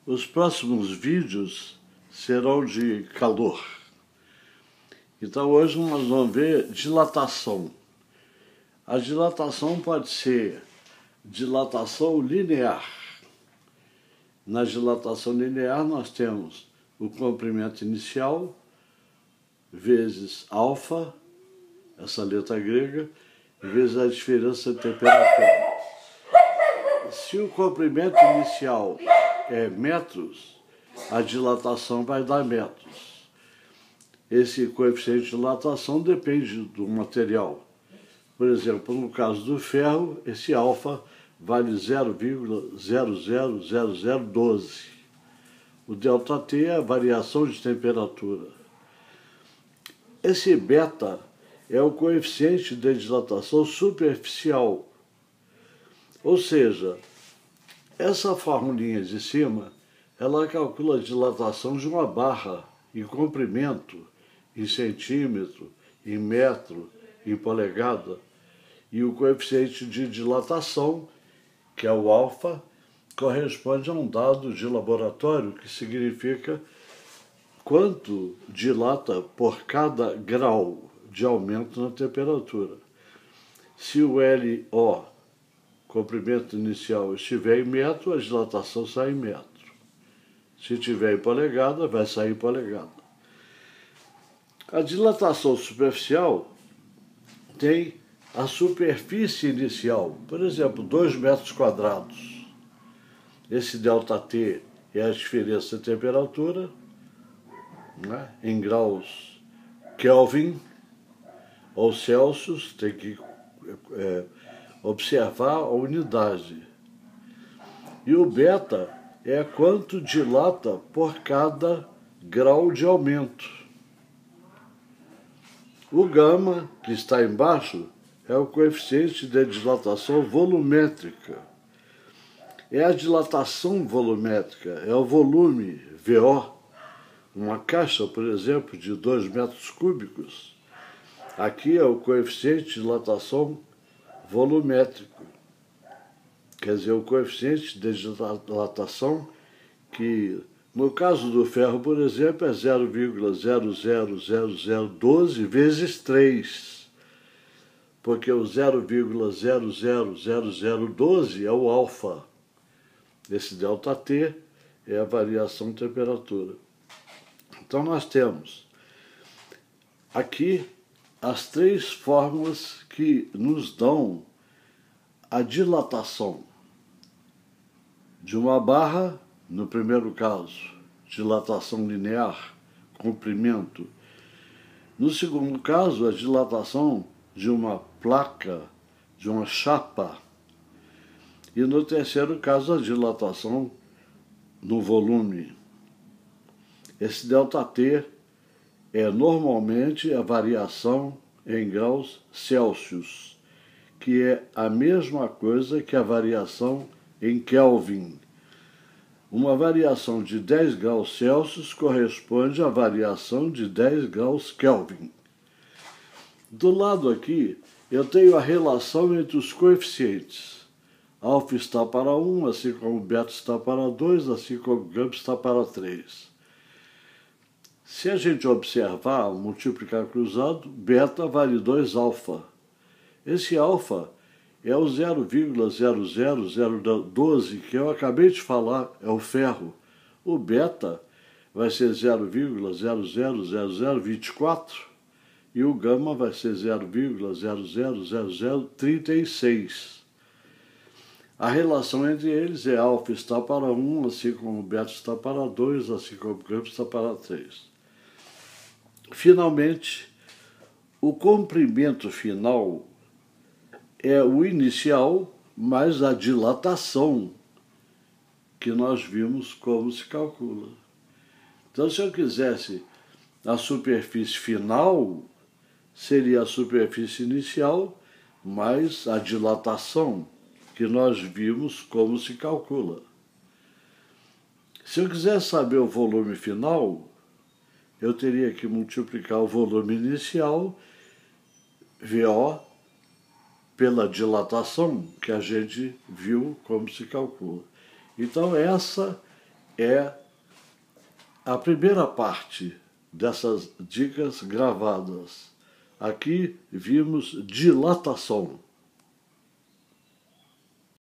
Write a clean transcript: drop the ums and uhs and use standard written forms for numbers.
Os próximos vídeos serão de calor. Então hoje nós vamos ver dilatação. A dilatação pode ser dilatação linear. Na dilatação linear nós temos o comprimento inicial vezes alfa, essa letra grega, vezes a diferença de temperatura. Se o comprimento inicial é metros, a dilatação vai dar metros. Esse coeficiente de dilatação depende do material. Por exemplo, no caso do ferro, esse alfa vale 0,000012. O ΔT é a variação de temperatura. Esse beta é o coeficiente de dilatação superficial. Ou seja, essa formulinha de cima, ela calcula a dilatação de uma barra em comprimento, em centímetro, em metro, em polegada. E o coeficiente de dilatação, que é o alfa, corresponde a um dado de laboratório, que significa quanto dilata por cada grau de aumento na temperatura. Se o LO, comprimento inicial, estiver em metro, a dilatação sai em metro. Se estiver em polegada, vai sair em polegada. A dilatação superficial tem a superfície inicial, por exemplo, 2 metros quadrados. Esse ΔT é a diferença de temperatura, né, em graus Kelvin ou Celsius, tem que observar a unidade. E o beta é quanto dilata por cada grau de aumento. O gama, que está embaixo, é o coeficiente de dilatação volumétrica. É a dilatação volumétrica, é o volume, VO. Uma caixa, por exemplo, de 2 metros cúbicos. Aqui é o coeficiente de dilatação volumétrico. Quer dizer, o coeficiente de dilatação que, no caso do ferro, por exemplo, é 0,000012 vezes 3. Porque o 0,000012 é o alfa. Esse ΔT é a variação de temperatura. Então nós temos aqui as 3 fórmulas que nos dão a dilatação de uma barra, no primeiro caso, dilatação linear, comprimento. No segundo caso, a dilatação de uma placa, de uma chapa. E no terceiro caso, a dilatação no volume. Esse ΔT é normalmente a variação em graus Celsius, que é a mesma coisa que a variação em Kelvin. Uma variação de 10 graus Celsius corresponde à variação de 10 graus Kelvin. Do lado aqui, eu tenho a relação entre os coeficientes. Alfa está para 1, assim como beta está para 2, assim como gama está para 3. Se a gente observar, multiplicar cruzado, beta vale 2 alfa. Esse alfa é o 0,00012 que eu acabei de falar, é o ferro. O beta vai ser 0,000024 e o gama vai ser 0,000036. A relação entre eles é alfa está para 1, assim como beta está para 2, assim como gama está para 3. Finalmente, o comprimento final é o inicial mais a dilatação, que nós vimos como se calcula. Então, se eu quisesse a superfície final, seria a superfície inicial mais a dilatação, que nós vimos como se calcula. Se eu quiser saber o volume final, eu teria que multiplicar o volume inicial, VO, pela dilatação, que a gente viu como se calcula. Então essa é a primeira parte dessas dicas gravadas. Aqui vimos dilatação.